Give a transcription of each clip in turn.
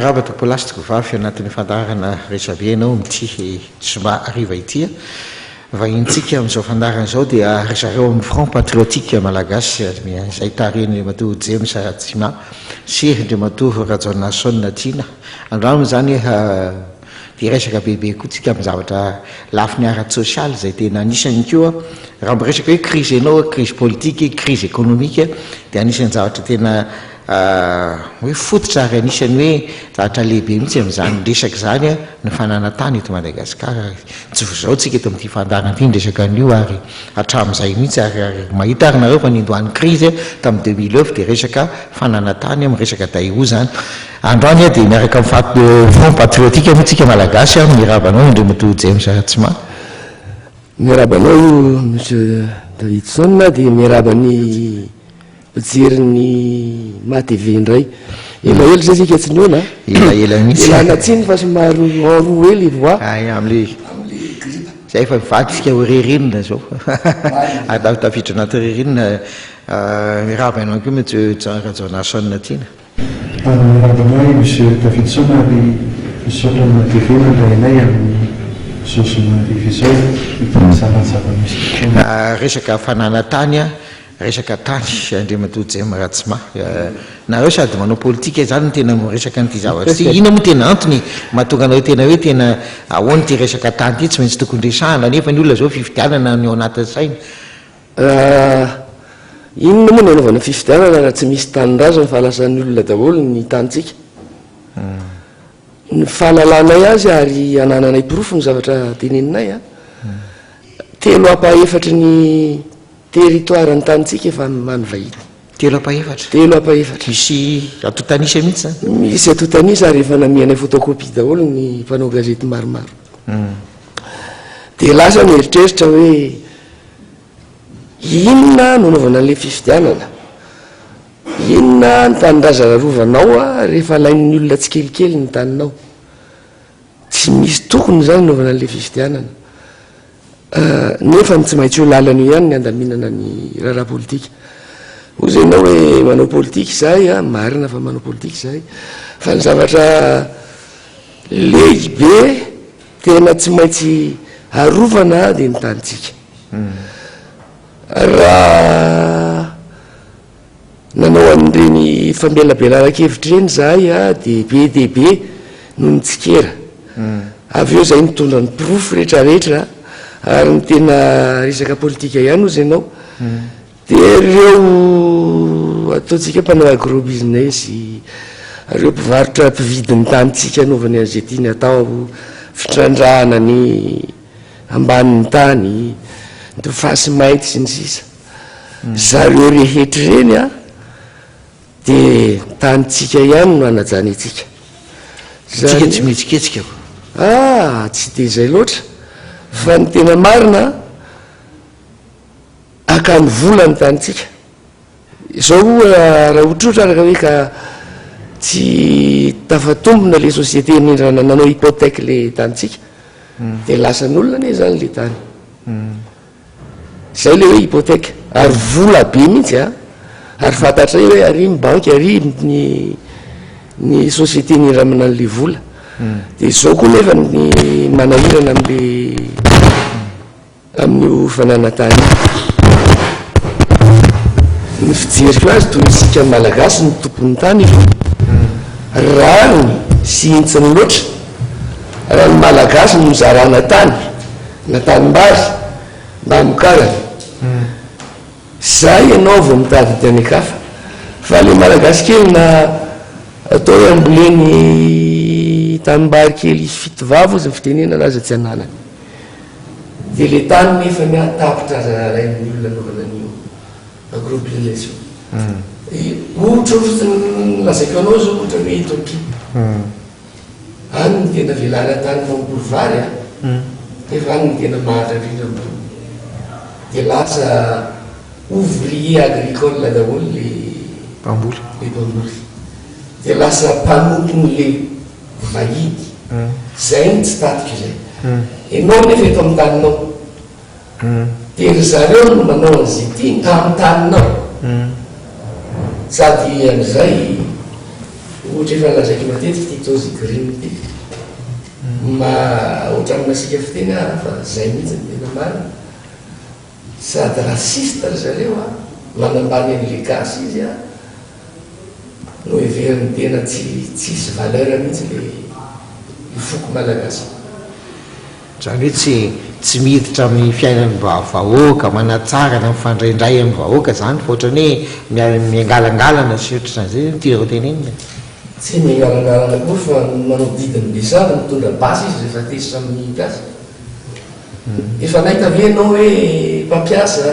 raha batoko lastiko vavy anatin'ny fandarana rehetra be ianao mity Joma ariva ity vahintsika amin'izao fandarana izao dia zareo amin'ny front patriotique malagasy izay tariny matoa James Tsima sy Andriamatoa Rajaonasona Tiana androany zany dia resaka bebe koa tsika amin'ny zavatra lafiny ara-sosialy izay tena anisany koa raha miresaka hoe crise ianao crise politique crise économique dia anisany zavatra tena hoe fototra ary anisany hoe zavatra lehibe mihitsy amin'izany resaka zany ny fananantany eto Madagasikara tsy vozao tsika eto amin'ity fandarana ity resaka an'io ary hatramin'izay mihitsy ary mahita ary nareo fa nindohan'ny crise tamin'ny 2009 dia resaka fananantany amin'ny resaka daio zany androany dia miaraka amin'ny front patriotique mihitsika malagasy mirabanao Andriamatoa James Tsima mirabanao monsieur Davidson dia mirabany pijeriny MATV indray elaela zay sika tsy niona elaela mihitsy ilanatsiny fa somary roa ely voa am'le zay fa mivaditsika ho ririnina zao atao tafiditra anaty ririnina mirabanao koa monsieur Rajaonasona Tiana mirabanao monsieur Davidson ary misaotra amina TV nandrainay amin'ny sosona divisao zavamisy resaka fananantany resaka tany Andriamatoa James Tsima nareo sady manao politika zany tena resaka n'ity zavatra ty ina moa tena antony mahatonga anao tena hoe tena ahoany ty resaka tany ty tsy maintsy tokony resahana nefa ny olona zao fifidianana ny ao anatin'ny saina inona moa ny anaovana fifidianana raha tsy misy tanindrazo ny fahalasan'ny olona daholo ny tanitsika ny fahalalanay azy ary anananay pirofo ny zavatra teneninay telo apa-efatra ny territoire ny tanitsika efa mamy vahiny telo apa-efatra misy atotanisa mihitsy misy atotanisa ary efa namianay photocopie daholo ny mpanao gazety maromaro dia lasa mieritreritra hoe inona no anaovana an'le fifidianana inona ny tanindrazana rovanao rehefa lain'ny olona tsy kelikely ny taninao tsy misy tokony zany naovana an'le fifidianana nefa tsy maintsy ho lalana io ihany ny andaminana ny raharaha politika ho zay nao hoe manao politika zahay marina fa manao politika zahay fa ny zavatra lehibe tena tsy maintsy arovana dia ny tanitsika raha nanao an'ireny famelabelanakevitra reny zahay dia be no nitsikera avy eo zay nitondra ny pirofo rehetrarehetra ary ny tena resaka politika ihany ozy ianao dia ireo ataontsika mpanao agro business ireo mpivarotra mpividin'ny tanitsika anaovany an'izay tiany atao fitrandrahana ny ambanin'ny tany ny fasy mainty sy ny sisa zareo rehetra reny dia tanitsika ihany no anajany atsika tsika tsy mihetsiketsika tsy dia zay loatra fa ny tena marina akany vola ny tanitsika izao raha ohatrotra araka hoe ka tsy tafatombona le société nindrana nanao hypothèque le tanitsika dia lasan'olona ne zany le tany zay le hoe hypothèque ary vola be mihitsy ary fantatra hoe ary banky ary ny société nindramana an'le vola dia izao koa nefa ny manahirana am'le amin'io fananantany ny fijeriko azy toy isika malagasy ny tompon'ny tany rariny sy intsiny loatra raha ny malagasy no mizarana tany na tanimbary mba mokarany zay ianao vao mitady ty anekafa fa le malagasy kely na atao hoe amboleny tanimbary kely fitovavo izy ny fitenena anazy tsy ananany dia le tany nefa ny atapitra rain'ny olona anaovana an'io agrobusiness ohatra fotiny lazaiko anao zao ohatra hoe Ethiopie any ny tena velana tany mambolovary nefa any ny tena mahatra rindra ambony dia lasa ouvrier agricole daholo le mpamboly dia lasa mpanompony le vahidy zay ny tsy tatika zay ianao nefa eto amin'ny taninao dia ry zareo no manao an'izay ty amin'ny taninao sady am'izay ohatra efa lazaiky matetiky ty tozy green ty ohatra aminasika fiteny fa zay mihitsy ny tena marina sady rasiste ry zareo a manambany an'le gasy izy a no everiny tena tsisy valeur mihitsy le ifoko malagasy zany hoe tsy miditra amin'ny fiainan'ny vahoaka manatsara na mifandraindray amin'ny vahoaka zany fa ohatrany hoe miangalangalana sy ohatran'zay tyreo tenenina tsy miangalangalana koa fa manodidiny besary mitondra basy izy rehefa tesitra amin'ny gasy efa nahitavianao hoe mpampiasa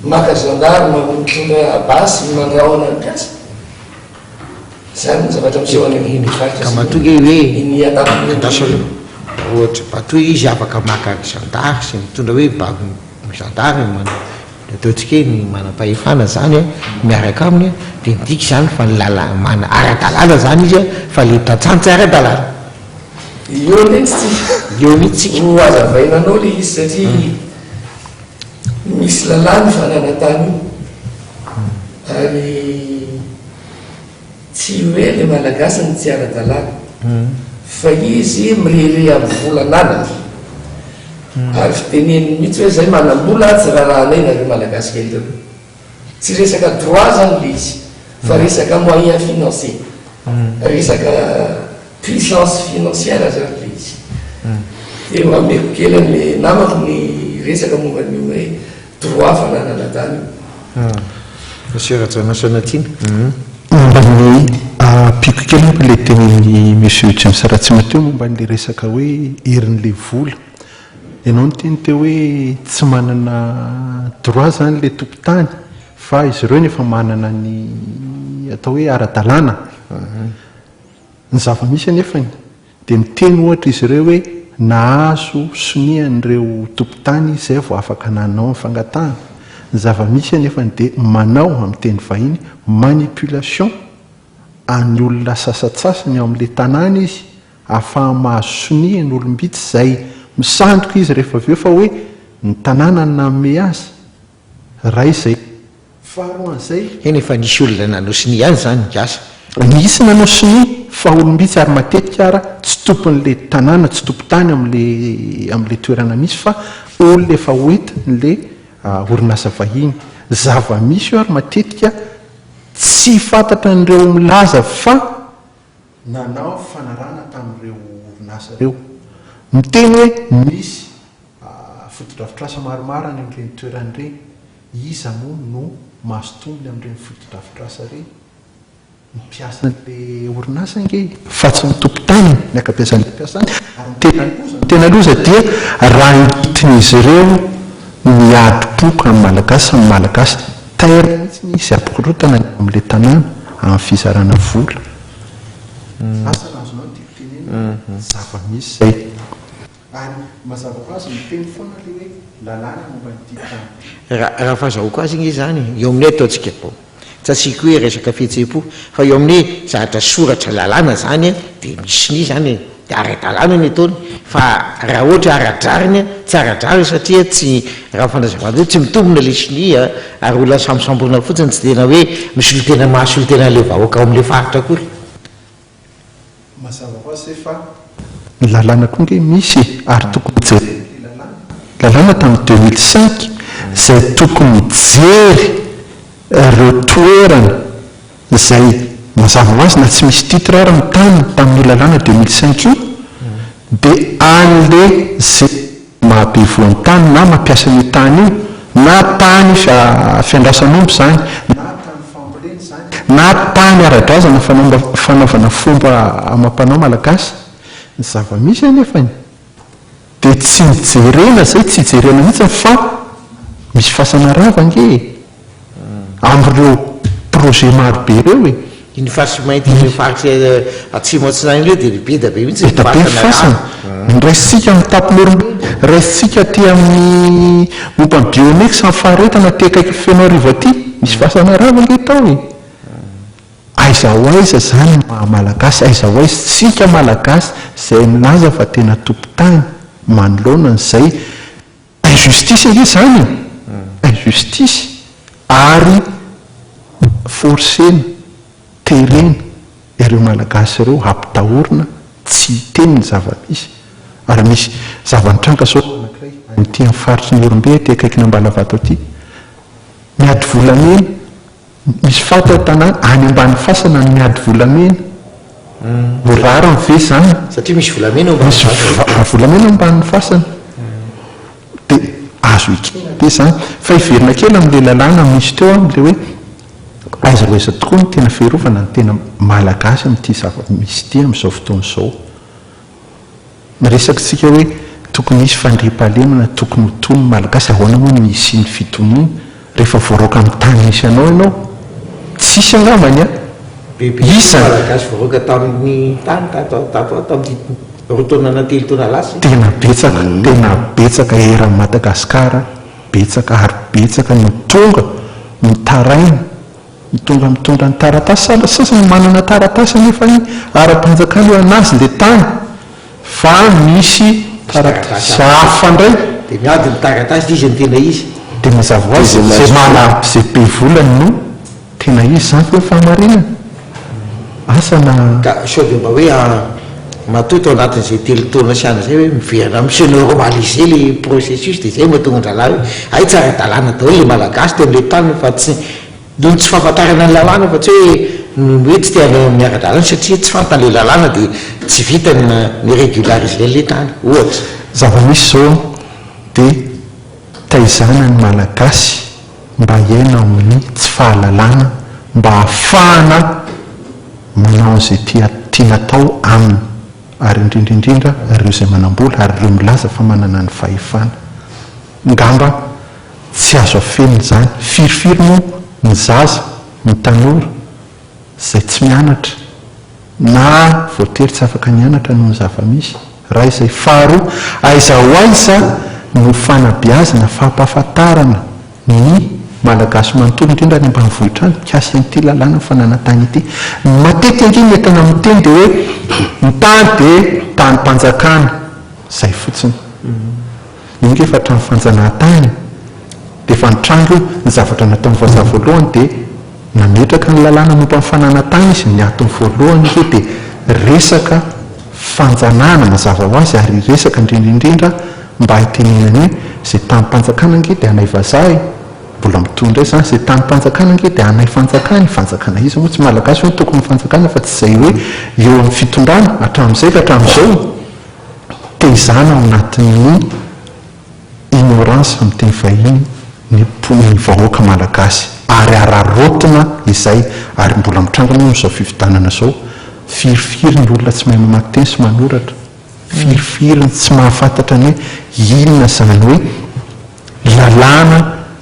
maka gendarme mitondra basy mandrahona ny piasa zany ny zavatra miseho any ka matonga hoe inyatapindasa ohatra batoy izy afaka maka gendarme sy mitondra hoe gendarme ataotsika hoe ny manam-pahefana zany a miaraka aminy a de midika zany fa mana ara-dalàna zany izy a fa le tantsantsa ara-dalàna eo netsy eo mihitsy ho azavainanao le izy satria misy lalàny fananatany io ary tsy hoe le malagasy ny tsy ara-dalàna fa izy mirere amin'ny volan'anana ary fiteneny mihitsy hoe zay manambola tsy rahanay nareo malagasy kely reo tsy resaka droit zany le izy fa resaka moyen financier resaka puissance financière zany le izy de mameko kely an'le namako ny resaka momban'io hoe droit fananana tany serajanasanatina momba ny piko kely moa le tenen'ny monsieur James Ratsimateo momba n'le resaka hoe herin'le vola ianao ny teny teo hoe tsy manana droit zany le tompotany fa izy ireo nefa manana ny atao hoe ara-dalàna ny zava-misy anefany de miteny ohatra izy ireo hoe nahazo sonian'ireo tompotany zay vao afaka nanao ny fangatahana ny zava-misy anefany de manao amin'ny teny vahiny manipulation any olona sasatsasany ao amin'le tanàna izy ahafaha mahazo sonia ny olombitsy zay misandrika izy rehefa aveo fa hoe ny tanàna ny namme azy raha izay faharoan'izay eny efa nisy olona nanao sonia any zany gasa nisy nanao sonia fa olombitsy ary matetika ara tsy tompon'le tanàna tsy tompotany am'le toerana misy fa olona efa hoentin'le orinasa vahiny zava-misy io ary matetika tsy fantatra n'ireo milaza fa nanao fanarana tamin'ireo orinasa reo miteny hoe misy fotodrafitrasa maromaro any amin'ireny toeran'ireny iza moa no mahazotombony amin'ireny fotodrafitrasa reny mpiasan'le orinasa nge fa tsy mitompotanyny ny akapiasan'le mpiasany tena loza dia raha itin'izy ireo miady-poko amin'ny malagasy amin'ny malagasy taira mihitsy ny izy apikorotana amin'le tanàna amin'ny fizarana vola asa nazonao titenena zava-misy zay ary mazava ho azy miteny foana le hoe lalàna momba nytitany raha fahazahoako azy igny zany eo amin'ny ataontsika bo tsy asika hoe resaka fihetsem-po fa eo amin'ny hoe zahatra soratra lalàna zany a de misy ny zany de ara-dalàna ny ataony fa raha ohatra ara-drariny a tsy ara-drary satria tsy raha fanazavana hoe tsy mitombona le sinia ary olona sambosamborona fotsiny tsy tena hoe misy olo tena mahasy olo tena le vahoaka ao amin'le faritra akory mazava ho azy zay fa ny lalàna koa nge misy ary tokony jery lalàna tamin'ny 2005 zay tokony jery reo toerana zay mazava ho azy na tsy misy titre ara mitany tamin'ny lalàna 2005 io de an'le zay mahabevoan'ny tany na mampiasa ny tany io na tany fiandrasan'omby zany na tany famboleny zany na tany ara-drazana fanaovana fomba amam-panao malagasy ny zava-misy anefany de tsy mijerena zay tsy jerena mihitsy fa misy fasana rava nge am'ireo projet marobe reo e iny farisy mainty le faritsy atsimo atsinany reo de lehibe da be mihitsy dabe fasana raisitsika amin'ny tapin'olombelo raisitsika ty amin'ny momban'ny biomeky samy faharetana ty akaiky fenao rivo aty misy fasana rava nge tao e aiza ho aiza zany malagasy aiza ho aiza tsika malagasy zay milaza fa tena tompotany manoloana n'izay injustice ake zany injustice ary forcena terena ireo malagasy ireo ampitahorina tsy teny ny zava-misy ary misy zava-nitranga sao anankiray anyty amin'ny faritry ny orombe ty akaikina Ambalavato aty miady volamena misy fata tanàna any ambany fasana ny miady volamena morara mive zany satria misy volamena misy volamena ambany fasana dia azo ikena ty zany fa iverina kely amin'le lalàna misy teo am'le hoe aiza loaiza tokoa ny tena fiarovana ny tena malagasy amin'ity zava-misy ty amin'izao fotoan'izao miresaka tsika hoe tokony isy fandriam-pahalemana tokony hotony malagasy ahoana moa ny isy ny fitonoana rehefa voaroaka amin'ny tany misy anao ianao tsisy angambany a malagasy voaroaka tamin'ny tany tamin'ny rotaona na telotaona lasy tena betsaka eran'ny Madagasikara betsaka ary betsaka ny tonga mitaraina mitonga mitondra ny taratasy sasany manana taratasy nefa ny ara-panjakana eo anazy le tany fa misy taratasy hafa ndray dia miady ny taratasy izy ny tena izy dia mazava ho azy zay manampy zay be volany no tena izy zany fa fahamarinana asana ka sao dia mba hoe matoto anatin'izay telotaona sy ana zay hoe miverina misenormaliser le processus dia zay mahatonga dralahy hoe ay tsara dalàna daholo le malagasy teo amin'le tany fa tsy don tsy fahafantarana ny lalàna fa tsy hoe tsy tia miara-dalàna satria tsy fantan'le lalàna dia tsy vita ny régulariser le tany ohatra zava-misy zao dia taizana ny malagasy mba hiaina amin'ny tsy fahalalàna mba hahafahana manao izay tianatao aminy ary indrindraindrindra ireo izay manambola ary ireo milaza fa manana ny fahefana ngamba tsy azo afeniny zany firifiry moa ny zaza ny tanora izay tsy mianatra na voatery tsy afaka nianatra noho ny zava-misy raha izay faharoa aiza ho aiza no fanabeazana fampahafantarana ny malagasy manontolo indrindra ny ambanivohitra any mikasy an'ity lalàna fananantany ity matetika anginy entana miteny dia hoe ny tany dia tany-panjakana izay fotsiny inge efa trano fanjanahantany dia efa nitrango ny zavatra nataon'ny vazaha voalohany dia nametraka ny lalàna momba ny fananantany izy ny atony voalohany ike dia resaka fanjanahana mazava ho azy ary resaka indrindraindrindra mba hitenenany hoe izay tany-panjakana nge dia anay vazaha mbola mitondra zany izay tany-panjakana nge dia anay fanjakana fanjakana izy moa tsy malagasy hoe tokony fanjakana fa tsy izay hoe eo amin'ny fitondrana hatramin'izay ka hatramin'izao teizana ao anatin'ny ignorance amin'ny teny vahiny ny vahoaka malagasy ary ararotina izay ary mbola mitrangana amin'izao fividanana zao firifiry ny olona tsy mahay mamaky teny sy manoratra firifiriny tsy mahafantatra ny hoe inona zany hoe lalàna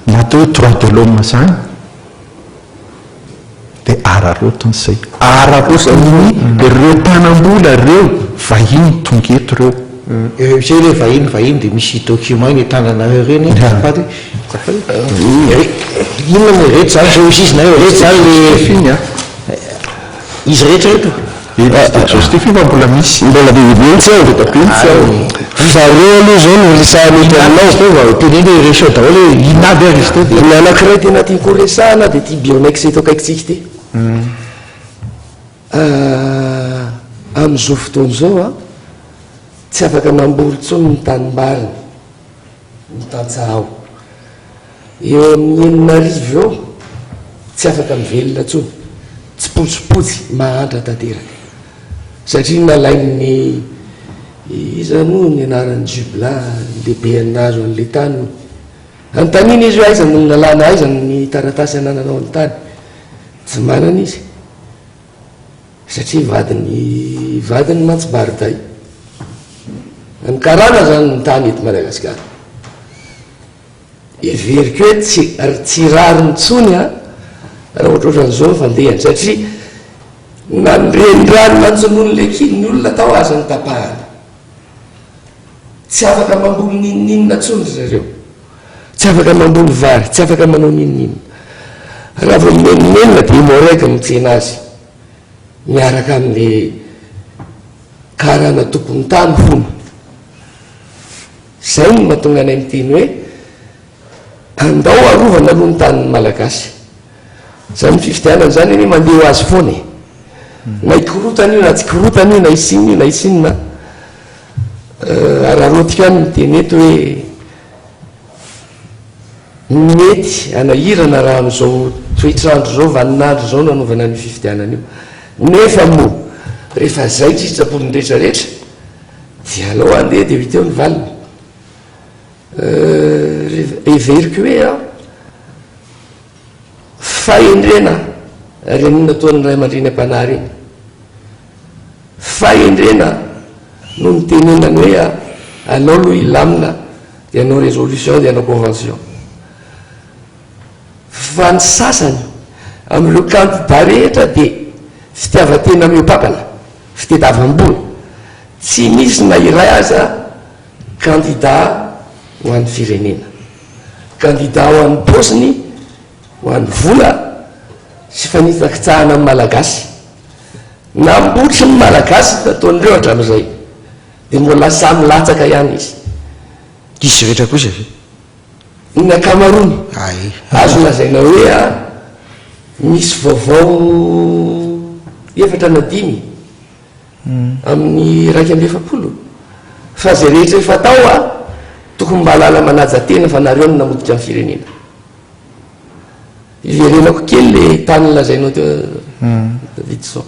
natao hoe droit de l'homme zany dia ararotiny izay ararotiny ireo tanam-bola ireo vahiny tongeto ireo zay le vahiny dia misy document ny tanana reny faty inona mo rehetra zany zao isizina eo rehetra zany le finy a izy rehetra reto justifie fa mbola misy mbola bibibintsy ao dapintsy ao zareo aloha zao no resahanao teneny hoe resao daholo hoe inona aby ary izy teo ny anankiray tena tiako resahana dia tia bionex eto akaikitsika ty amin'izao fotoan'izao a tsy afaka mamboly tsony ny tanimbariny ny tantsahao eo amin'ny enina arivo eo tsy afaka mivelona tsony tsy potsipotsy mahantra tanteraka satria nalain'ny iza moa ny anaran'ny jubla lehibe anazo an'le tany antaniny izy io aiza ny nalàna aiza ny taratasy anananao ny tany tsy manana izy satria vadiny mantsibarday ny karana zany ny tany eto Madagasikara everiko hoe tsy rariny tsony a raha ohatra ohatran'izao fandehany satria na nyrenirany manjon'olona ekiny ny olona tao aza ny tapahana tsy afaka mamboly nininina tsony zareo tsy afaka mamboly vary tsy afaka manao nininina raha vo mineninenina dia moraika mitsena azy miaraka amin'le karana tompony tany fona zay no mahatonga anay miteny hoe andao arovana aloha ny tanyny malagasy zany fifidianana zany hoe mandeha ho azy foana na ikorotana io na tsy korotana io na isinina io na isinina araharotika any miteny eto hoe mety anahirana raha am'izao toetrandro zao vaninandro zao nanaovana ny fifidianana io nefa moa rehefa zay tsitsapolony rehetrarehetra dia alao andeha dia viteo ny valiny everiko hoe a fahendrena renina toany ray aman-dreny am-panary iny fahendrena no mitenenany hoe a alao aloha ilamina dia anao résolution dia anao convention fa ny sasany amin'ireo candidat rehetra dia fitiavatena miopapana fitediavam-bola tsy misy na iray aza candidat ho an'ny firenena candidat ho an'ny posiny ho an'ny vola sy fanitsakitsahana amin'ny malagasy nambotry ny malagasy nataon'ireo hatramin'izay dia mbola samy latsaka ihany izy isy rehetra kosa ny akamarony azo lazaina hoe a misy vaovao efatra na 5 amin'ny 150 fa zay rehetra efa tao a tokony mba lala manaja tena fa nareo no namoditra amin'ny firenena iverenako kely le tany lazainao teo vity sao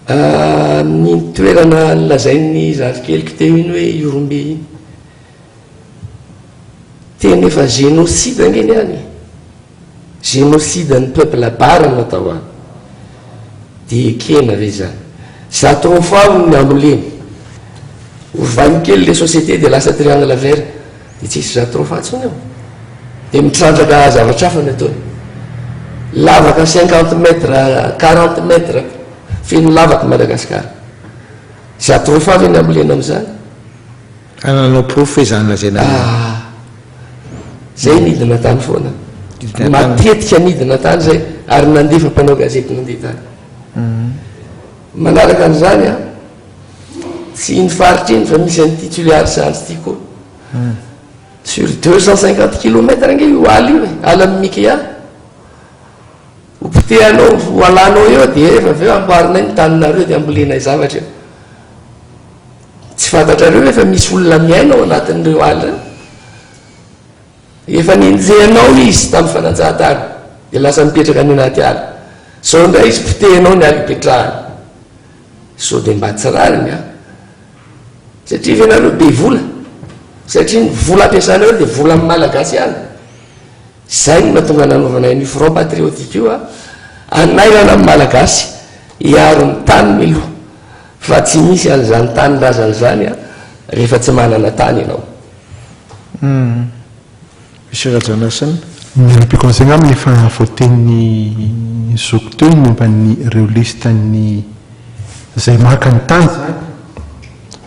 amin'ny toerana lazainy zarikeliko teo iny hoe Iorombe iny tena efa génocide angeny any génocide ny peuple bara no atao any dia ekena ve zany zato fois ny amoleny ovany kely le société de lasa triangle vert dia tsisy zato fatsony eo dia mitrandraka zavatra hafa ny ataony lavaka 50 mètres 40 mètres feno lavaka Madagasikara zato fois ny amolena am'izany ananao profo hoe zany lazaina zay nidina tany foana matetika nidina tany zay ary nandefa mpanao gazety nandeha tany manaraka an'izany a tsy ny faritra iny fa misy any titulaire science ty koa sur 250 kilomètres ange io ala io ala mimika hopitehanao ho alanao eo dia efa aveo amboarinay ny taninareo dia ambolenay zavatra eo tsy fantatrareo efa misy olona miaina ao anatin'ireo ala reo efa ninjehanao izy tamin'ny fananjahantany dia lasa mipetraka any anaty ala sao ndray izy pitehanao ny ala ipetrahany sao dia mba tsy rariny a satria fenareo be vola satria ny vola ampiasanareo dia vola amin'ny malagasy ihany zay no mahatonga nanaovanay ny front patriotique io a anairana amin'ny malagasy hiaro ny tany miloha fa tsy misy an'izany tany razan'izany a rehefa tsy manana tany ianao misy rajanasana ny ampikonzegna amin'ny efa voatenin'ny zoko teo momba ny ireo listany zay maka ny tany zany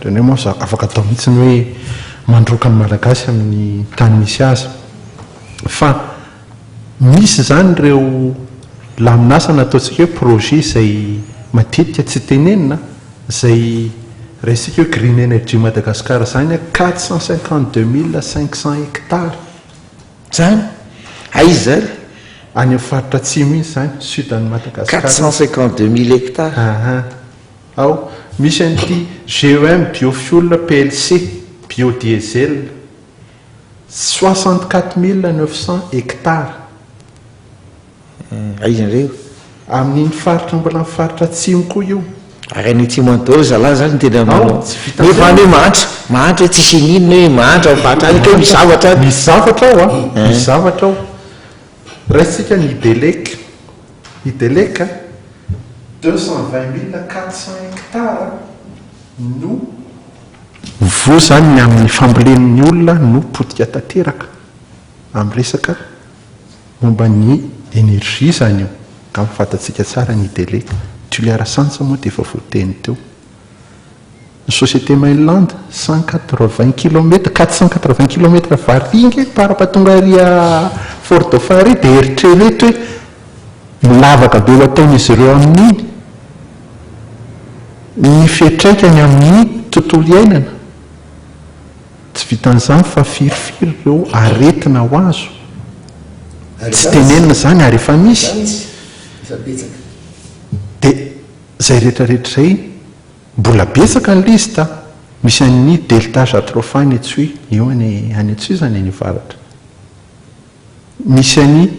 reny hoe moa afaka atao mihitsiny hoe mandroka ny malagasy amin'ny tany misy azy fa misy zany ireo laminasa nataontsika hoe projet zay matetika tsy tenenina zay resika hoe green energy Madagasikara zany 452 500 hectares zany aizy zany any amin'ny faritra atsimo iny zany sudan'ny Madagasikara 452 000 hectares ao misy an'ity GEM biofuel PLC biodiesel 64 900 hectares aizin'ireo amin'iny faritra mbola ny faritra atsimo koa io ary any atsimo antao zala zany tena Ao, tsy vita nefa any hoe mahantra tsy sininina hoe mahantra batra any keo misy zavatra misy zavatra ao a misy zavatra ao raisitsika ny ideleka 220 400 hectares no vo zany ny amin'ny fambolen'ny olona no potika tanteraka amin'ny resaka momba ny energie zany io ka mifantatsika tsara ny ideleka tuliara sansa moa dia efa voateny teo ny société mainland 180 km 480 km varingy parapatongaria Fort Dauphin dia eritreretra hoe milavaka be ho ataon'izy ireo amin'iny ny fetraikany amin'ny tontolo iainana tsy vitan'izany fa firifiry ireo aretina ho azo tsy tenenina zany ary efa misy dia zay rehetrarehetra zay mbola betsaka ny lista misy an'ny delta jatrofany etsy eo any etsy zany any varatra misy an'ny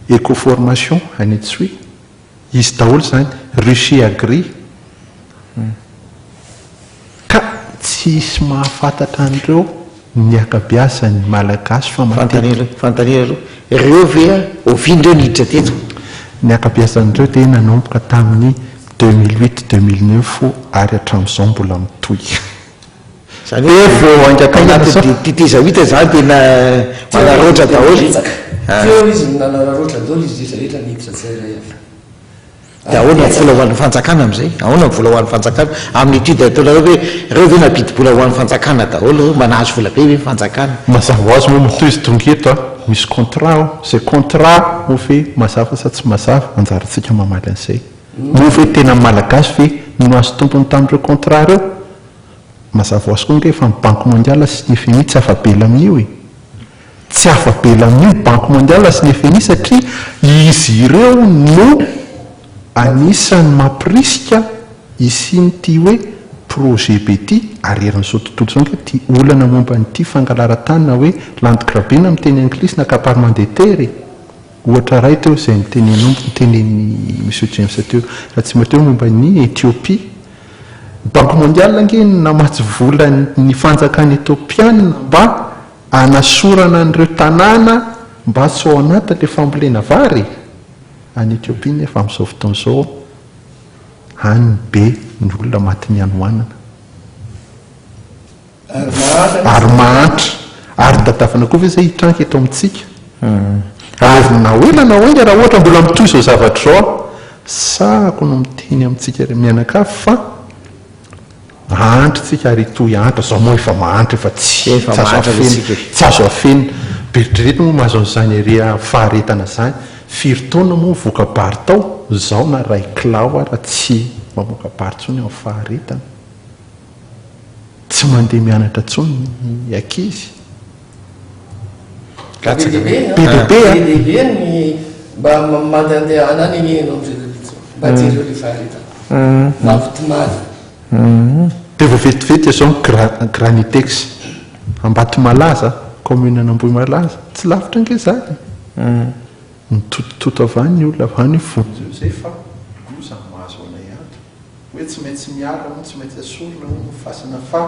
écoformation any etsy izy daholo zany Russie agri ka tsisy mahafantatra an'ireo ny akabiazany malagasy fantanila aloha ireo vea ovindreo niditra teto ny akabiazan'ireo dia nanomboka tamin'ny 2008-2009 ary hatramin'izao mbola mitoy zany hoe anaty titizavita zany tena manaroatra daholo teo izy nanararoatra daholo izy rehetrarehetra niditra tsirairay dia ahoana vola ho an'ny fanjakana amin'izay ahoana vola ho an'ny fanjakana amin'ny étude ataona hoe reo ve nampidi-bola ho an'ny fanjakana daholo manahazo vola be hoe fanjakana mazava ho azy moa mitoy izy tongeto a misy contrat o zay contrat mo fe mazava sa tsy mazava anjarantsika mamaly an'izay mo fe tena malagasy fe no azo tompony tamin'ireo contrat reo mazava ho azy koa nge fa ny banque mondiale sy ny FMI tsy afabela amin'io e tsy afabela amin'io banque mondiale sy ny FMI satria izy ireo no anisany mampirisika isynyty hoe projet be ty arerin'izao tontolo zao nge ty olana momba nyity fangalaran-tanina hoe landgrabena miteny anglisy na caparement de terre ohatra ray teo izay mitenen'ny monsieur James teo raha tsy mateo momba ny Éthiopie banque mondiale nge namatsy vola ny fanjakany éthiopiana mba anasorana an'ireo tanàna mba tsy ao anatiny le fambolena vary any Éthiopie nefa amin'izao fotoana izao any be ny olona maty mianoanana ary mahantra ary dadavana koa ve zay hitranka eto amintsika ary na oelana oenga raha ohatra mbola mitoy izao zavatra zao sako no miteny amintsika mianakafo fa mahantritsika ary toy antra zao moa efa mahantra efa tsy azo afenina beritreretina moa mahazo an'izany area faharetana zany firy-taona moa voka-bary tao zao na ray kilao raha tsy mamoaka bary tsony amin'ny faharetana tsy mandeha mianatra tsony ny ankizy bebe ny mba mandehandeha anany enao mba tireo le faharetana mavitimaly dia vao vetivety zao granitex ambaty malaza commune an'Ambohy malaza tsy lavitra nge zany nitotototo avany ny olona avany vonjeo zay fa loza mahazo anay ato hoe tsy maintsy miala mo tsy maintsy asorona mo fasana fa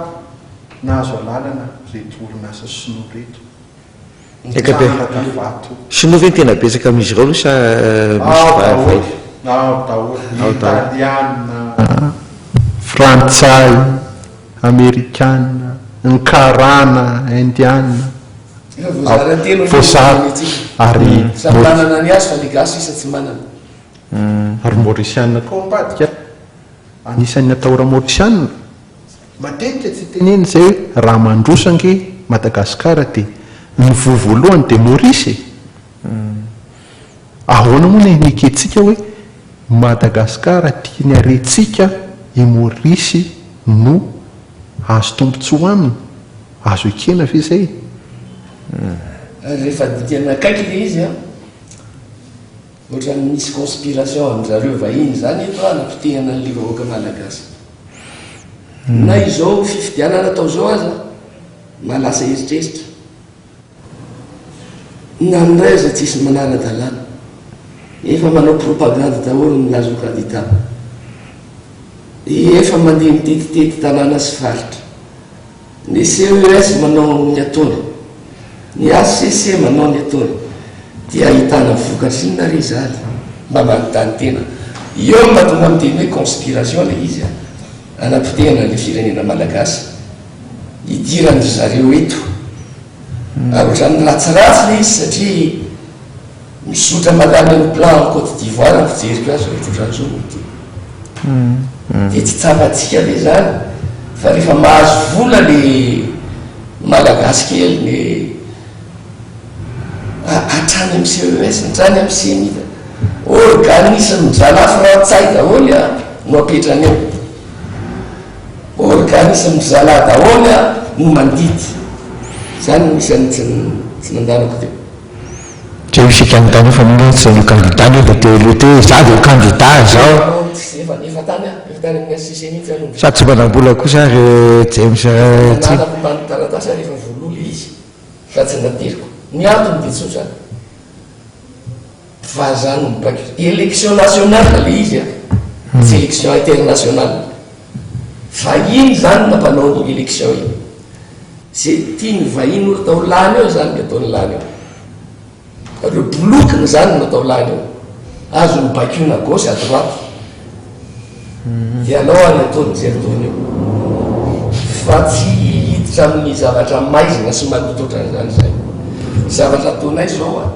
nahazo alalana reto olona asa sinoa reto vato sinoa ve ny tena betsaka amin'izy ireo sa daholo italiana frantsay amerikana ny karana indiana fosary ary manana ny azy fa le gasy isa tsy manana ary maurisiana koa ambadika anisan'ny atahora maurisiana matetika tsy teneny zay hoe raha mandrosange Madagasikara dia ny vovoalohany dia Maurice ahoana moa ny niketsika hoe Madagasikara tia ny arentsika i Maurice no azo tombontsoa aminy azo ekena ve zay rehefa tena kaiky le izy a ohatra misy conspiration amin'zareo vahiny zany eto anampitehana n'le vahoaka malagasy na izao fifidianana atao zao aza malasa eritreritra nandray za tsisy manara-dalàna efa manao propagande daholo milazo candidat efa mandeha mitetitety tanàna sy faritra ny CES manao ny ataony ny ACC manao ny ataony dia ahitana vokatry ny nare zany mba manontany tena eo mba tonga miteny hoe conspiration le izy anampitehana le firenena malagasy idirany zareo eto ary ohatrany ratsiratsy le izy satria misotra malany amin'ny plan Côte d'Ivoire ny fijeriko azy ohatran'izao dia tsy tsapatsika le zany fa rehefa mahazo vola le malagasy kely ny hatrany amin'ny CES nitrany amin'ny CNI organisme mizaha frantsay daholy no apetrany eo organisme mizaha daholy no mandidy zany misy tsy nandanako teo tsy misika ny tany fa tsy ny candidat le te za de candidat zao efa tany amin'ny assise mihitsy alo sady tsy manambola kosa ry James nanako tany taratasy rehefa voaloly izy fa tsy nateriko ny antony de tso zany fa zany mibaki élection nationale le izy a tsy élection internationale fa iny zany nampanao ny élection iny zay tiany vahiny olo tao lany eo zany le ataony lany eo reo blokiny zany natao lany eo azo mibakio na gauche à droite ianao any ataony zay ataony eo fa tsy hiditra amin'ny zavatra maizina sy malototranyzany zay zavatra ataonay zao a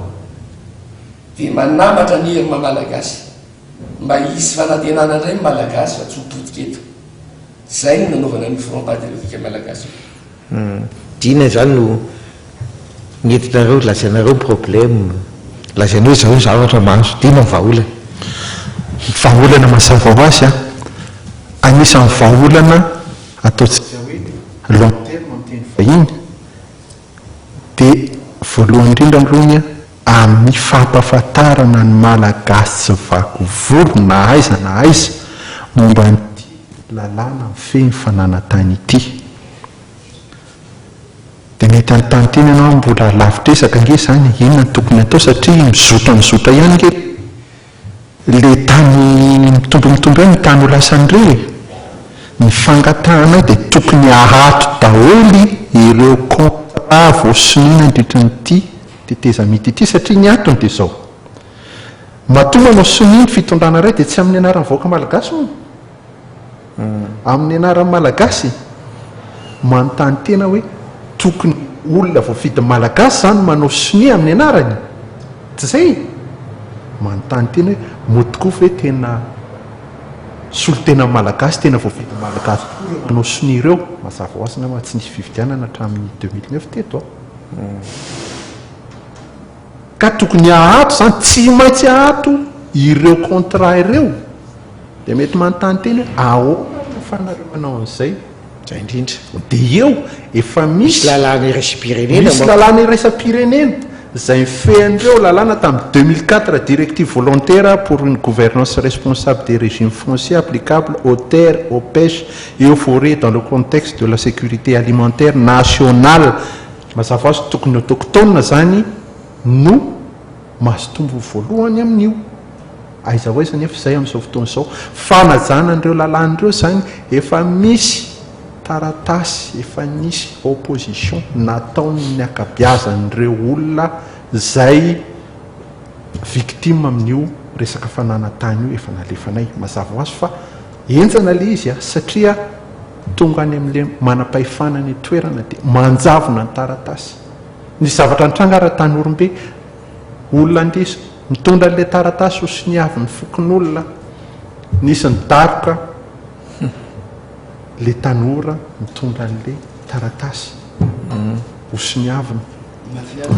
de manamatra ny herma malagasy mba hisy fanantenana ndray malagasy fa tsy hopotika eto zay ny nanaovana ny front patriotique malagasy dina zany no nentitrareo lazainareo problème lazainareo zao zavatra mahazo dina vahaolana vahaolana mazava ho azy a anisan'ny vahaolana ataontsika hoe long terme am'teny vahiny de voalohany indrindra aloha amin'ny fampahafantarana ny malagasy tsy vaky volo na aiza momba nyty lalàna mifeny fananantany ity de mety anytany teny ianao mbola lavitresaka nge zany inona tokony atao satria mizotra ihany nge le tany mitombo ihany ny tany ho lasan'ireo ny fangatanay de tokony ahato daholy ireo contrat voasinina andritra nyty teteza mity ity satria ny antony de zao matonga no sininy fitondrana ray de tsy amin'ny anaran'ny vahoaka malagasy moa amin'ny anaran'ny malagasy manontany tena hoe tokony olona voafidy malagasy zany manao sini amin'ny anarany tsy zay manontany tena hoe motoko hoe tena solo tena malagasy tena voafidy malagasy manao sini ireo mazava ho azy nama tsy nisy fividianana hatramin'ny 2009 teto ka tokony ahato zany tsy maintsy ahato ireo contrat ireo de mety manontany teny hoe ahoana fanareo manao an'izay zay indrindra de eo efa misy lalàna iresa-pirenena misy lalàna iresa-pirenena zay mifehan'ireo lalàna tamin'ny 2004 directive volontaire pour une gouvernance responsable des régimes fonciers applicables aux terres, aux pêches et aux forêts dans le contexte de la sécurité alimentaire nationale mazava azy tokony autochtone zany no mahazotombo voalohany amin'io aiza ho aiza nefa zay amin'izao fotoana izao fanajana an'ireo lalàn'ireo zany efa misy taratasy efa nisy opposition nataony akabiazan'ireo olona zay victime amin'io resaka fananantany io efa nalefanay mazava ho azy fa enjana le izy a satria tonga any amin'le manam-pahifanany toerana de manjavona ny taratasy ny zavatra nitranga ara-tany orombe olona andesa mitondra n'le taratasy ho sy niavy ny fokon'olona nisy ny daroka le tanora mitondra n'le taratasy ho sy niaviny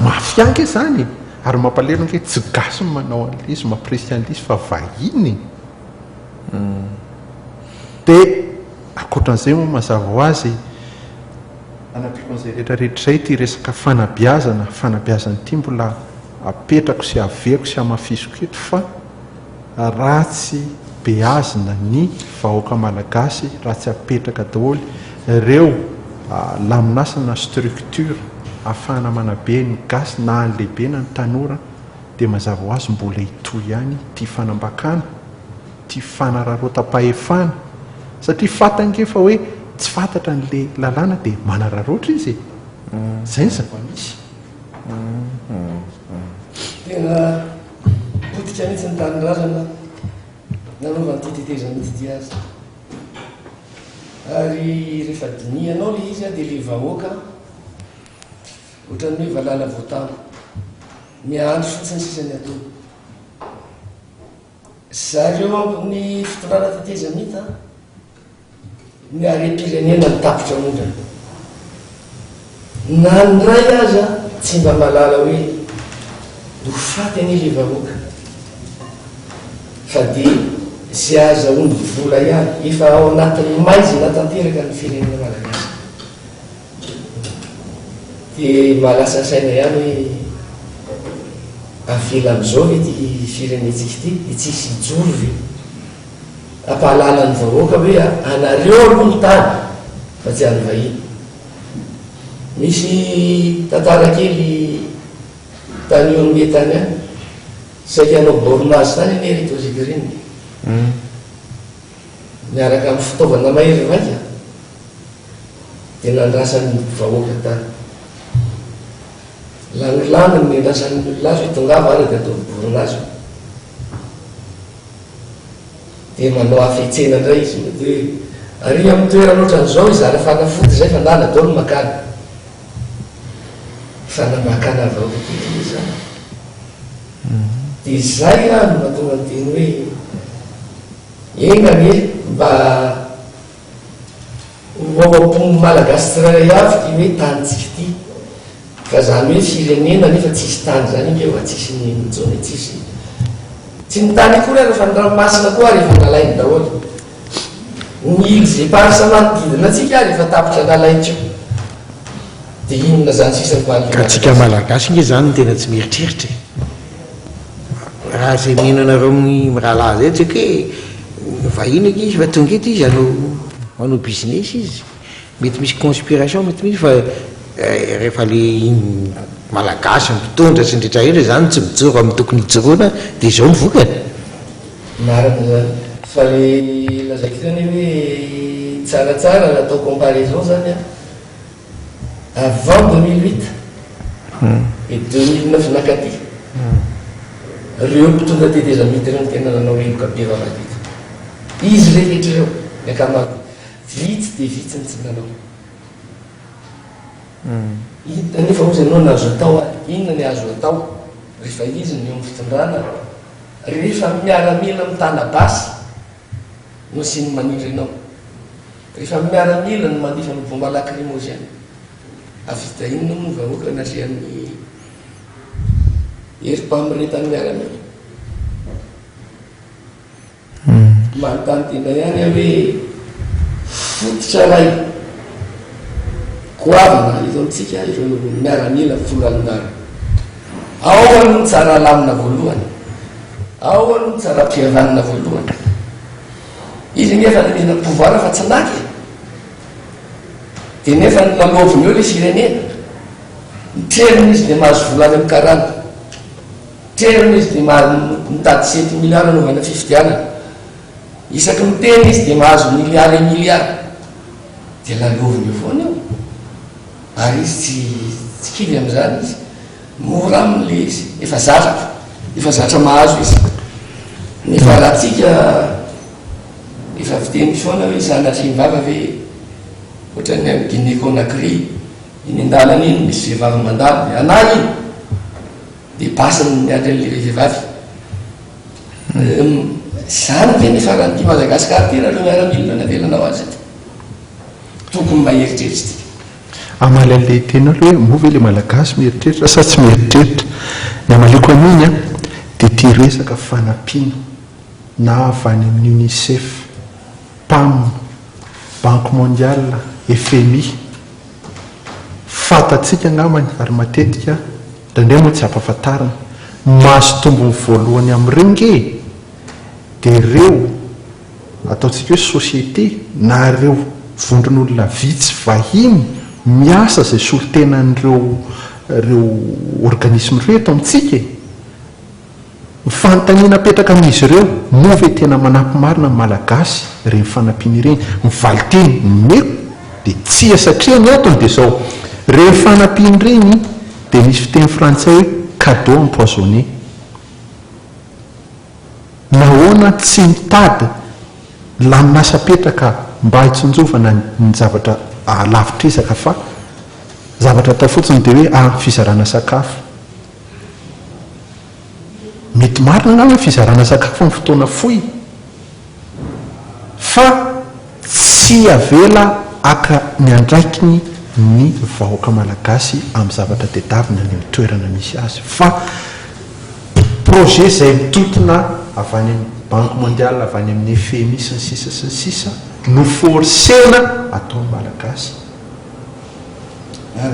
mafiange zany ary mampalelo nke tsy gasy ny manao an'le izy mampiresy an'le izy fa vahiny de akoatran'izay moa mazava ho azy anapiko an'izay rehetrarehetra zay ty resaka fanabeazana ity mbola apetrako sy aveko sy amafisoko eto fa raha tsy beazina ny vahoaka malagasy raha tsy apetraka daholy ireo laminasana structure ahafahana manabe ny gasy na ny lehibe na ny tanora de mazava ho azy mbola hitoy ihany ty fanambakana ty fanararota-pahefana satria fatangefa hoe tsy fantatra n'le lalàna de manararoatra izy zay ny zava-misy tena potika mihitsy ny tanyrazana nanaovany ty tetezana mihitsy ty azy ary rehefa dinianao le izy a de le vahoaka ohatran'ny hoe valala voatamo miandro fotsiny sisany atao zareo amin'ny fitondrana tetezana mihitsy ny are-pirenena ny tapitra mondrana na nyray aza tsy mba malala hoe no faty any le vahoaka fa de sy aza omby vola ihany efa ao anatin'ny maizina tanteraka ny firenena malagasy de malasa saina ihany hoe avela am'izao ve ty firenetsika ty itsisy joro ve ampahalalany vahoaka hoe anareo aloha ny tany fa tsy any vahiny. Misy tantara kely tany io amin'ny tany any saika anao bornazy tany ane reto zigriny miaraka amin'ny fitaovana mahery vaika dia nandrasan'ny vahoaka tany lanilany ny andrasan'ny olona azy hoe tongava ary dia atao bornazy dia manao afetsena indray izy mety hoe ary amin'ny toerana ohatran'izao izy ary fanafody zay fa ndana dao ny makana fa namakana vahoaka ty zany dia zay a no mahatonga ny teny hoe engany mba hoapomy malagasy tsiray avy ty hoe tanytsika ty fa zany hoe firenena nefa tsisy tany zany inge fa tsisy nijony tsisy tsy ny tany akory ary fa ny ranomasina koa rehefa nalainy daholo ny ily zay parisa manodidina atsika ary efa tapitra nalaintsio dia inona zany sisany ka tsika malagasy nge zany no tena tsy mieritreritra raha zay mihinanareo amin'ny rahalahy zay tsika hoe vahiny eky izy fa tonga eto izy manao business izy mety misy conspiration mety misy fa rehefa le malagasy mitondra sy ndretra rehetra zany tsy mijoro amin'ny tokony hijoroana dia izao mivokany marina zany fa le lazaiko zany hoe tsaratsara natao comparaison zany avant 2008 et 2009 nakaty reo mpitondra te deja mity reo ny tena nanao reloka be vavatika izy rehetra reo miakamako vitsy dia vitsy ny tsy nanao nefa ozy anao nazo atao a inona ny azo atao rehefa izy ny eo amin'ny fitondrana rehefa miaramila mitanabasy no sy ny manindry anao rehefa miaramila no mandifa ny bomba lacrymogène avita inona moa ny vahoaka natrian'ny herim-pamiretany miaramila manontany tena ihany hoe fototra ray koavina izao mitsika ireo miaramila volanindaro ao aloha ny tsara lamina voalohany ao aloha ny tsara mpihavanina voalohany izy nefa namena pouvoir fa tsy naky dia nefa ny laloviny eo le firenena treriny izy dia mahazo volany amin'ny karana treriny izy dia mitady 7 milliard anaovana fifidianana isaky miteny izy dia mahazo milliard et milliard dia laloviny eo foana eo ary izy tsy kivy amin'izany izy mora amin'le izy efa zatra mahazo izy nefa rahatsika efa viteny foana hoe sanatry mivava ve ohatrany amin'ny Guinée Conakry iny andalana iny misy vehivavy mandalo dia anay iny dia basiny miandry an'le vehivavy zany ve nefa raha nyty Madagasikara ty raha reo miaramilona navelanao azy ty tokony maheritreritra ty amalalay tena aloha hoe mova le malagasy mieritreritra sa tsy mieritreritra ny amaliko an'iny a dia ty resaka fanampiana na avy any amin'ny UNICEF PAM Banque mondiale FMI fatatsika ngamany ary matetika ndraindray moa tsy ampahafantarina maso tombony voalohany amin'ireo nge dia ireo ataontsika hoe société na ireo vondron'olona vitsy vahiny miasa zay solotenan'ireo organisme reto amintsika mifanontaniana petraka amin'izy ireo moa ve tena manampy marina ny malagasy reny fanampiana ireny mivaly teny meko dia tsy satria ny atony dia zao reny fanampiana ireny dia misy fiteny frantsay hoe cadeau empoisonné nahoana tsy mitady laminasa-petraka mba hitsonjovana ny zavatra lavitresaka fa zavatra atao fotsiny dia hoe fizarana sakafo mety marina ngama fizarana sakafo amin'ny fotoana foy fa tsy avela aka ny andraikiny ny vahoaka malagasy amin'ny zavatra tedavina ny amin'ny toerana misy azy fa projet zay mitotona avy any amin'ny banque mondiale avy any amin'ny FMI sy ny sisa no forsena ataony malagasy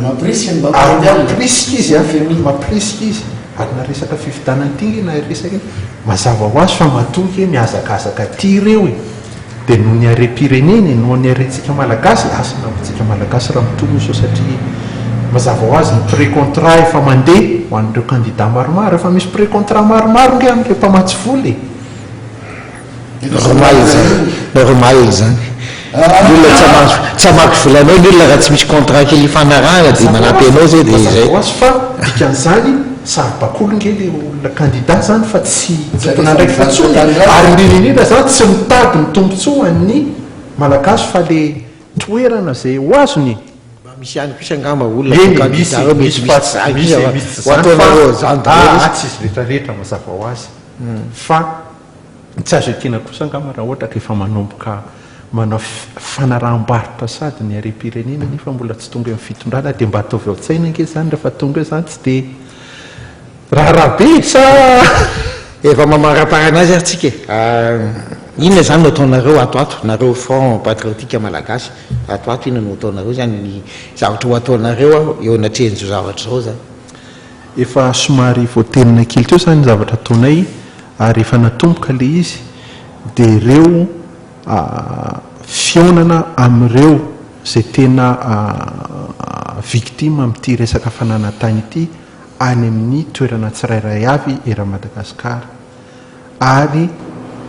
mampirisika ny banque mondiale mampirisika izy FMI mampirisika izy ary na resaka fivitananty na resaka mazava ho azy fa matoky miazakazaka ty ireo e dia noho ny are-pireneny noho ny arentsika malagasy asana amintsika malagasy raha mitombo iso satria mazava ho azy ny pré-contrat efa mandeha ho an'ireo candidat maromaro efa misy pré-contrat maromaro nge amin'ireo mpamatsy voly normal zany olona tsy hamaky volanao ny olona raha tsy misy contrat kely ifanarahana dia manampy anao zay dia zay azy fa dikan'izany saribakolo nge le olona candidat zany fa tsy tokona ndraiky fatsony ary indrindrindrindra zany tsy mitady ny tombontsoa ny malagasy fa le toerana zay ho azony misy ihany kosa angamba olona tsy izy rehetrarehetra mazava ho azy fa tsy azo ekena kosa angamba raha ohatra ka efa manomboka manao fanaraham-baritra sady ny are-pirenena nefa mbola tsy tonga amin'ny fitondrana dia mba ataovy ao-tsaina nge zany rehefa tonga zany tsy dia raharahabe sa efa mamaraparana azy atsika inona zany no ataonareo atoato nareo front patriotique malagasy atoato inona no ataonareo zany ny zavatra ho ataonareo eo anatrehan'izao zavatra zao zany efa somary voatenina kely teo zany ny zavatra ataonay ary efa natomboka le izy dia ireo fionana amin'ireo zay tena victime amin'ity resaka fananantany ity any amin'ny toerana tsirairay avy era Madagasikara ary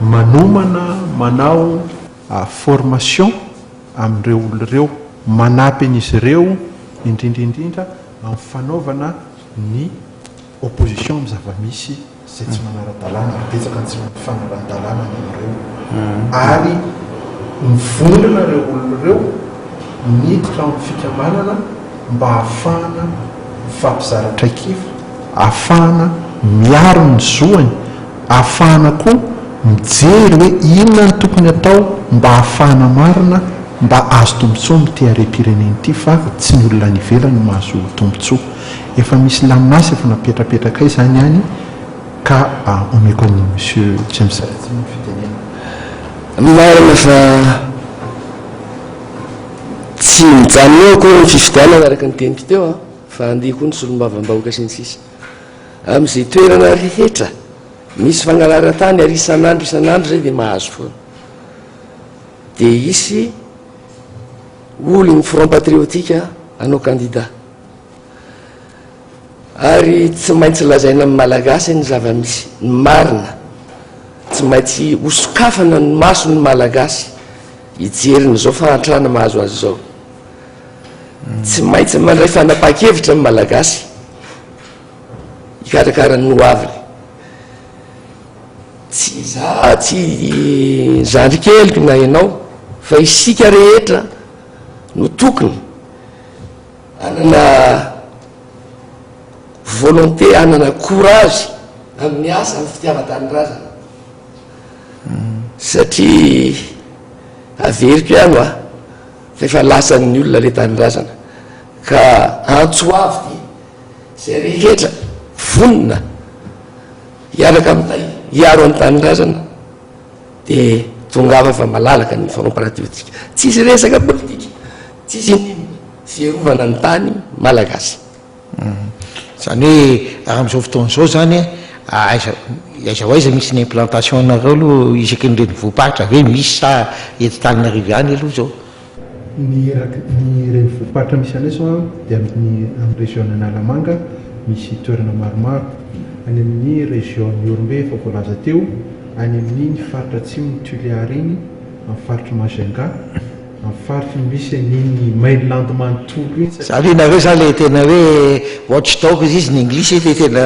manomana manao formation amin'ireo olo ireo manampy an'izy ireo indrindraindrindra amin'ny fanaovana ny opposition amin'ny zava-misy zay tsy manara-dalàna betsaka tsy fanara-dalàna amin'ireo ary mivondrona ireo olo ireo niditra amin'ny fikambanana mba ahafahana mifampizaratra kifa ahafahana miaro ny zoany ahafahana koa mijery hoe inona ny tokony atao mba ahafahana marina mba azo tombotsoa mity are-pireneny ity fa tsy ny olona ny ivelany mahazo tombotsoa efa misy laminasy efa napetrapetraka izany any ka omeko amin'ny monsieur James Saratsiny fitenena marina fa tsy mijanona eo koa ny fifidianana araka ny teniko teo fa andeha koa ny solom-bavam-bahoaka sy ny sisa amin'izay toerana rehetra misy fanalaran-tany ary isan'andro zay dia mahazo foana dia isy olo ny front patriotique hanao candidat ary tsy maintsy lazaina amin'ny malagasy ny zava-misy ny marina tsy maintsy hosokafana ny maso ny malagasy hijeriny zao fahantrana mahazo azy zao tsy maintsy mandray fanapa-kevitra amin'ny malagasy hikarakara ny hoaviny tsy zandrikeliko na ianao fa isika rehetra no tokony anana volonté anana courage amin'ny asa amin'ny fitiavan-tanindrazana satria averiko ihany fa efa lasan'ny olona le tanindrazana ka antsoavy zay rehetra vonina hiaraka aminay hiaro amin'ny tanindrazana dia tongava fa malalaka ny front patriotique tsisy resaka politika tsisy fierovana ny tany malagasy zany hoe raha amin'izao fotoan'izao zany aiza hoaiza misy ny implantation nareo aloha isaky nyreny voapahitra hoe misy sa ety taninarivo ihany aloha zao ny reny voapahitra misy anay zao dia amin'ny région Analamanga misy toerana maromaro any amin'ny région Niorombe efa voalaza teo any amin'ny faritra atsimo Tuléar iny amin'ny faritra Majunga amin'ny faritra misy an'iny mainland manontolo iny zany hoe nareo zany le tena hoe watchdog izy ny anglisy le tena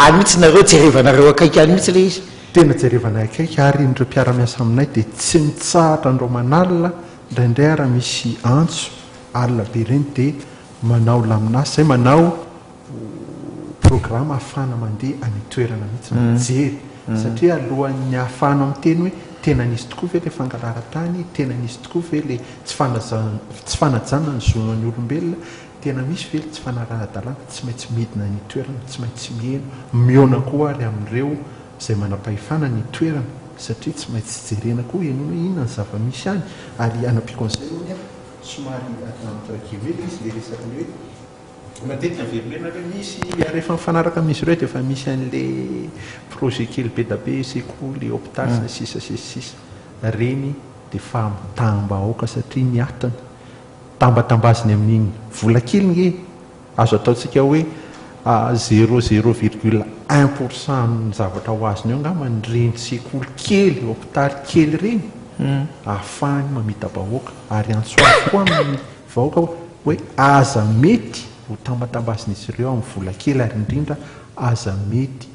any mihitsy nareo jerevanareo akaiky any mihitsy le izy tena jerevana akaiky ary indreo mpiara-miasa aminay dia tsy mitsahatra andreo manalina indraindray raha misy antso alina be reny dia manao laminasy zay manao programme ahafahana mandeha any toerana mihitsy mijery satria alohan'ny ahafahana miteny hoe tena nisy tokoa ve le fangalara-tany tena nisy tokoa ve le tsy fanajana ny zonan'ny olombelona tena misy ve le tsy fanarahana-dalàna tsy maintsy midina ny toerana tsy maintsy miona koa ary amin'ireo zay manam-pahefana ny toerana satria tsy maintsy jerena koa ianao hoe inona ny zava-misy any ary anampiko an'izay somary atanatrakive izy le resaka ny hoe matetika verimena le misy rehefa mifanaraka misy ireo dia efa misy an'le projet kely be da be sekoly hôpital sisa reny dia fa mitambahoaka satria niatana tambatambaziny amin'iny vola kely nge azo ataontsika hoe 0,0,1% ny zavatra ho azony eo ngamba ny reny sekoly kely hôpital kely reny ahafahany mamita-bahoaka ary antsoafo koa amin'ny vahoaka hoe aza mety ho tambatambazin'izy ireo amin'ny vola kely ary indrindra aza mety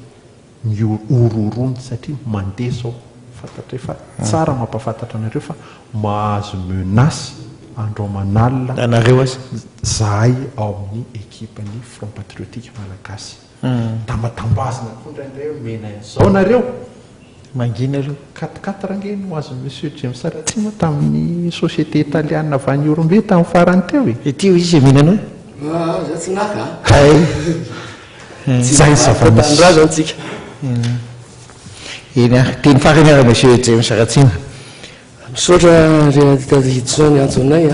miororony satria mandeha zao fantatra efa tsara mampafantatra anareo fa mahazo menasy andro manalina anareo azy zahay ao amin'ny ekipany Front Patriotique Malagasy tambatambazina kondraindray mena zao nareo mangina aloha 4 rangeny ho azo monsieur James Saratsima tamin'ny société italiana avy any Orombe tamin'ny farany teo etio izy mihinanao za tsy naka zay zava-tandraza antsika eny teny farany ara monsieur James Saratsima misaotra renatitazito ny antsonay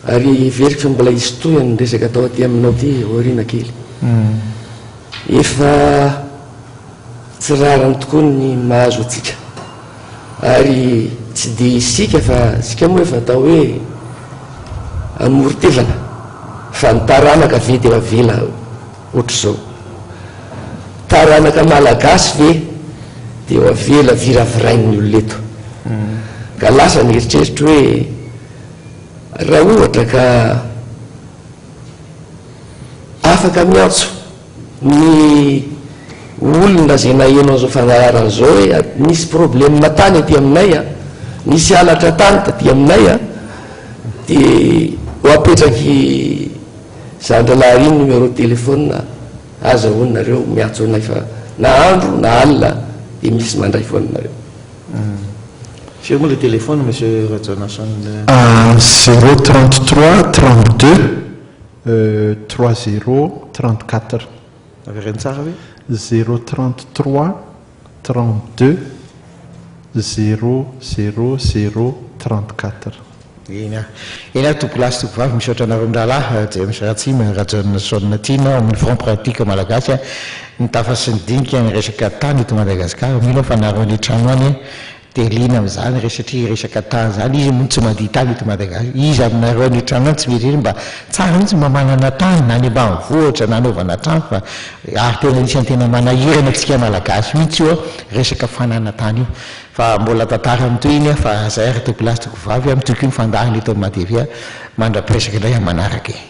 ary veriko fa mbola hisy toyany resaka atao aty aminao ty orina kely efa tsy rarany tokoa ny mahazo atsika ary tsy de isika fa sika moa efa atao hoe amorotevana fa ny taranaka ve de avela ohatra zao taranaka malagasy ve de eo avela viravirain'ny ololeto ka lasa ny eritreritry hoe raha ohatra ka afaka miantso ny olona zay nahenao zao fanararana zao hoe nisy problème matany aty aminay nisy alatra tany taty aminay de ho apetraky zandralahary iny numéro telefone azahoanareo miantso anay fa na andro na alina de misy mandray foanareo c'est moi le téléphone monsieur Radzonason 033 32 30 34 avereny tsara ve 033 32 00034 eny topolasy topovavy misaotra anareo amindralahy James Ratsima Radzonason tiana amin'ny Front Pratique Malagasy nitafa sy nidinika ny resaka tany eto Madagasikara mila fa nareo ny trano any dia lina amin'izany satria resaka tany zany izy moa tsy mandia tany eto Madagasikara izy aminareo ny trano any tsy mety mba tsara mihitsy mba manana tany na ny ambanivohitra na anaovana trano fa ary tena isan'ny tena manahirana antsika malagasy mihitsy io resaka fanana tany io fa mbola tantara amin'to iny fa zay ary topilasy tokovavy amin'ny tokony fandahiny eto amin'ny Madevia mandrapiresaka indray amin'ny manaraka